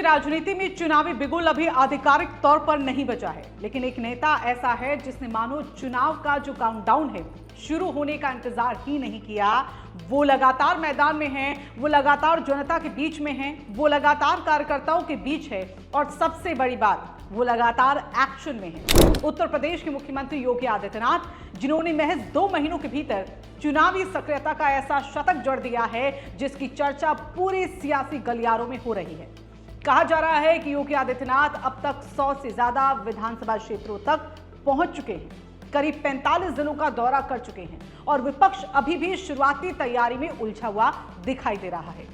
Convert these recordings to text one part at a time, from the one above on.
राजनीति में चुनावी बिगुल अभी आधिकारिक तौर पर नहीं बचा है, लेकिन एक नेता ऐसा है जिसने मानो चुनाव का जो काउंटडाउन है शुरू होने का इंतजार ही नहीं किया। वो लगातार मैदान में है, वो लगातार जनता के बीच में है, वो लगातार कार्यकर्ताओं के बीच है और सबसे बड़ी बात, वो लगातार एक्शन में है। उत्तर प्रदेश के मुख्यमंत्री योगी आदित्यनाथ, जिन्होंने महज 2 महीनों के भीतर चुनावी सक्रियता का ऐसा शतक जड़ दिया है जिसकी चर्चा पूरे सियासी गलियारों में हो रही है। कहा जा रहा है कि योगी आदित्यनाथ अब तक 100 से ज्यादा विधानसभा क्षेत्रों तक पहुंच चुके हैं, करीब 45 जिलों का दौरा कर चुके हैं और विपक्ष अभी भी शुरुआती तैयारी में उलझा हुआ दिखाई दे रहा है।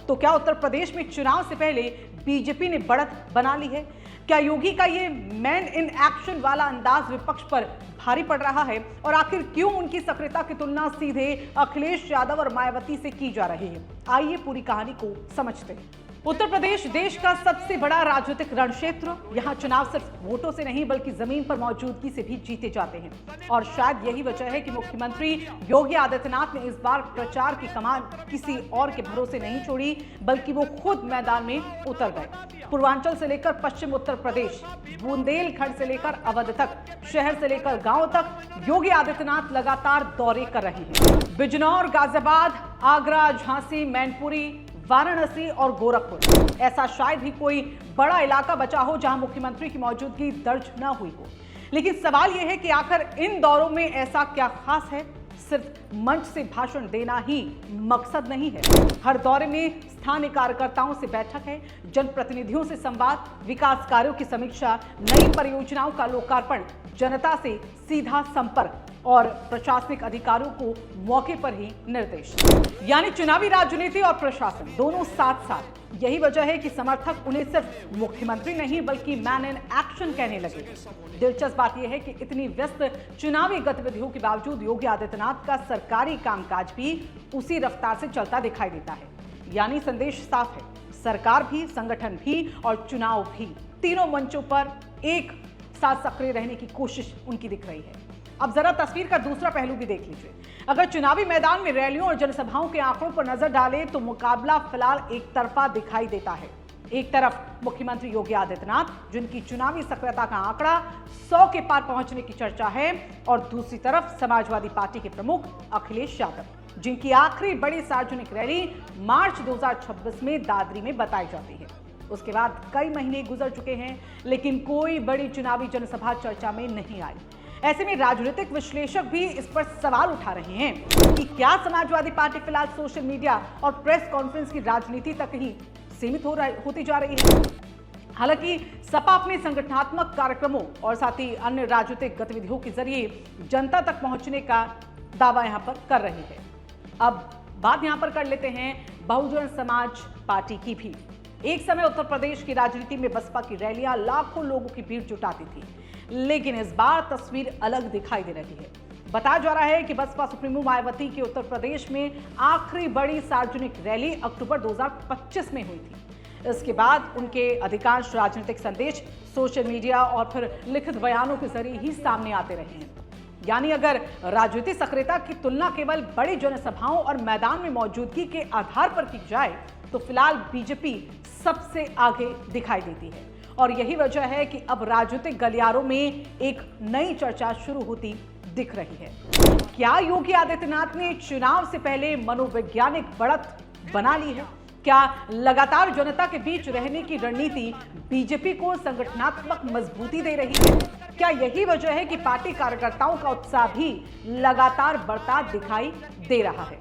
तो क्या उत्तर प्रदेश में चुनाव से पहले बीजेपी ने बढ़त बना ली है? क्या योगी का ये मैन इन एक्शन वाला अंदाज विपक्ष पर भारी पड़ रहा है? और आखिर क्यों उनकी सक्रियता की तुलना सीधे अखिलेश यादव और मायावती से की जा रही है? आइए पूरी कहानी को समझते हैं। उत्तर प्रदेश देश का सबसे बड़ा राजनीतिक रणक्षेत्र। यहाँ चुनाव सिर्फ वोटों से नहीं बल्कि जमीन पर मौजूदगी से भी जीते जाते हैं और शायद यही वजह है कि मुख्यमंत्री योगी आदित्यनाथ ने इस बार प्रचार की कमान किसी और के भरोसे नहीं छोड़ी, बल्कि वो खुद मैदान में उतर गए। पूर्वांचल से लेकर पश्चिम उत्तर प्रदेश, बुंदेलखंड से लेकर अवध तक, शहर से लेकर गांव तक योगी आदित्यनाथ लगातार दौरे कर रहे हैं। बिजनौर, गाजियाबाद, आगरा, झांसी, मैनपुरी, वाराणसी और गोरखपुर, ऐसा शायद ही कोई बड़ा इलाका बचा हो जहां मुख्यमंत्री की मौजूदगी दर्ज न हुई हो। लेकिन सवाल यह है कि आखिर इन दौरों में ऐसा क्या खास है? सिर्फ मंच से भाषण देना ही मकसद नहीं है। हर दौरे में स्थानीय कार्यकर्ताओं से बैठक है, जनप्रतिनिधियों से संवाद, विकास कार्यों की समीक्षा, नई परियोजनाओं का लोकार्पण, जनता से सीधा संपर्क और प्रशासनिक अधिकारियों को मौके पर ही निर्देश। यानी चुनावी राजनीति और प्रशासन दोनों साथ साथ। यही वजह है कि समर्थक उन्हें सिर्फ मुख्यमंत्री नहीं बल्कि मैन इन एक्शन कहने लगे। दिलचस्प बात यह है कि इतनी व्यस्त चुनावी गतिविधियों के बावजूद योगी आदित्यनाथ का सरकारी कामकाज भी उसी रफ्तार से चलता दिखाई देता है। यानी संदेश साफ है, सरकार भी, संगठन भी और चुनाव भी, तीनों मंचों पर एक साथ सक्रिय रहने की कोशिश उनकी दिख रही है। अब जरा तस्वीर का दूसरा पहलू भी देख लीजिए। अगर चुनावी मैदान में रैलियों और जनसभाओं के आंकड़ों पर नजर डालें तो मुकाबला फिलहाल एक तरफा दिखाई देता है। एक तरफ मुख्यमंत्री योगी आदित्यनाथ, जिनकी चुनावी सक्रियता का आंकड़ा 100 के पार पहुंचने की चर्चा है, और दूसरी तरफ समाजवादी पार्टी के प्रमुख अखिलेश यादव, जिनकी आखिरी बड़ी सार्वजनिक रैली मार्च 2026 में दादरी में बताई जाती है। उसके बाद कई महीने गुजर चुके हैं, लेकिन कोई बड़ी चुनावी जनसभा चर्चा में नहीं आई। ऐसे में राजनीतिक विश्लेषक भी इस पर सवाल उठा रहे हैं कि क्या समाजवादी पार्टी फिलहाल सोशल मीडिया और प्रेस कॉन्फ्रेंस की राजनीति तक ही सीमित होती जा रही है। हालांकि सपा अपने संगठनात्मक कार्यक्रमों और साथ ही अन्य राजनीतिक गतिविधियों के जरिए जनता तक पहुंचने का दावा यहां पर कर रही है। अब बात यहां पर कर लेते हैं बहुजन समाज पार्टी की भी। एक समय उत्तर प्रदेश की राजनीति में बसपा की रैलियां लाखों लोगों की भीड़ जुटाती थी, लेकिन इस बार तस्वीर अलग दिखाई दे रही है। बताया जा रहा है कि बसपा सुप्रीमो मायावती की उत्तर प्रदेश में आखिरी बड़ी सार्वजनिक रैली अक्टूबर 2025 में हुई थी। इसके बाद उनके अधिकांश राजनीतिक संदेश सोशल मीडिया और फिर लिखित बयानों के जरिए ही सामने आते रहे हैं। यानी अगर राजनीतिक सक्रियता की तुलना केवल बड़ी जनसभाओं और मैदान में मौजूदगी के आधार पर की जाए तो फिलहाल बीजेपी सबसे आगे दिखाई देती है। और यही वजह है कि अब राजनीतिक गलियारों में एक नई चर्चा शुरू होती दिख रही है। क्या योगी आदित्यनाथ ने चुनाव से पहले मनोवैज्ञानिक बढ़त बना ली है? क्या लगातार जनता के बीच रहने की रणनीति बीजेपी को संगठनात्मक मजबूती दे रही है? क्या यही वजह है कि पार्टी कार्यकर्ताओं का उत्साह भी लगातार बढ़ता दिखाई दे रहा है?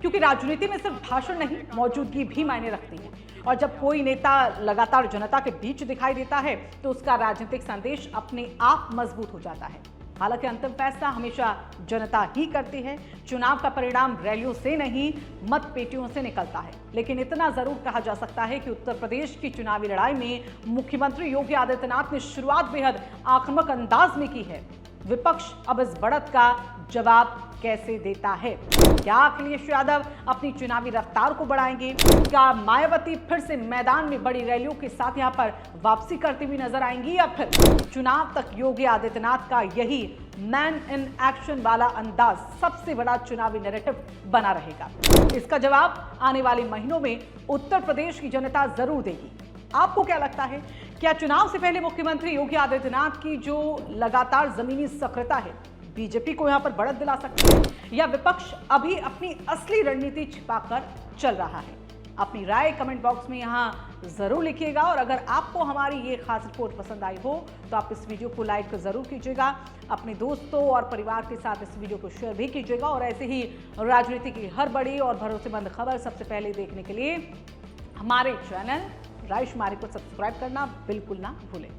क्योंकि राजनीति में सिर्फ भाषण नहीं, मौजूदगी भी मायने रखती है और जब कोई नेता लगातार जनता के बीच दिखाई देता है तो उसका राजनीतिक संदेश अपने आप मजबूत हो जाता है। हालांकि अंतिम फैसला हमेशा जनता ही करती है। चुनाव का परिणाम रैलियों से नहीं, मत पेटियों से निकलता है। लेकिन इतना जरूर कहा जा सकता है कि उत्तर प्रदेश की चुनावी लड़ाई में मुख्यमंत्री योगी आदित्यनाथ ने शुरुआत बेहद आक्रामक अंदाज में की है। विपक्ष अब इस बढ़त का जवाब कैसे देता है? क्या अखिलेश यादव अपनी चुनावी रफ्तार को बढ़ाएंगे? क्या मायावती फिर से मैदान में बड़ी रैलियों के साथ यहां पर वापसी करती हुई नजर आएंगी, या फिर चुनाव तक योगी आदित्यनाथ का यही मैन इन एक्शन वाला अंदाज सबसे बड़ा चुनावी नैरेटिव बना रहेगा? इसका जवाब आने वाले महीनों में उत्तर प्रदेश की जनता जरूर देगी। आपको क्या लगता है, क्या चुनाव से पहले मुख्यमंत्री योगी आदित्यनाथ की जो लगातार जमीनी सक्रियता है बीजेपी को यहां पर बढ़त दिला सकती है, या विपक्ष अभी अपनी असली रणनीति छिपाकर चल रहा है? अपनी राय कमेंट बॉक्स में यहां जरूर लिखिएगा। और अगर आपको हमारी ये खास रिपोर्ट पसंद आई हो तो आप इस वीडियो को लाइक जरूर कीजिएगा, अपने दोस्तों और परिवार के साथ इस वीडियो को शेयर भी कीजिएगा। और ऐसे ही राजनीति की हर बड़ी और भरोसेमंद खबर सबसे पहले देखने के लिए हमारे चैनल राइशमारी को सब्सक्राइब करना बिल्कुल ना भूलें।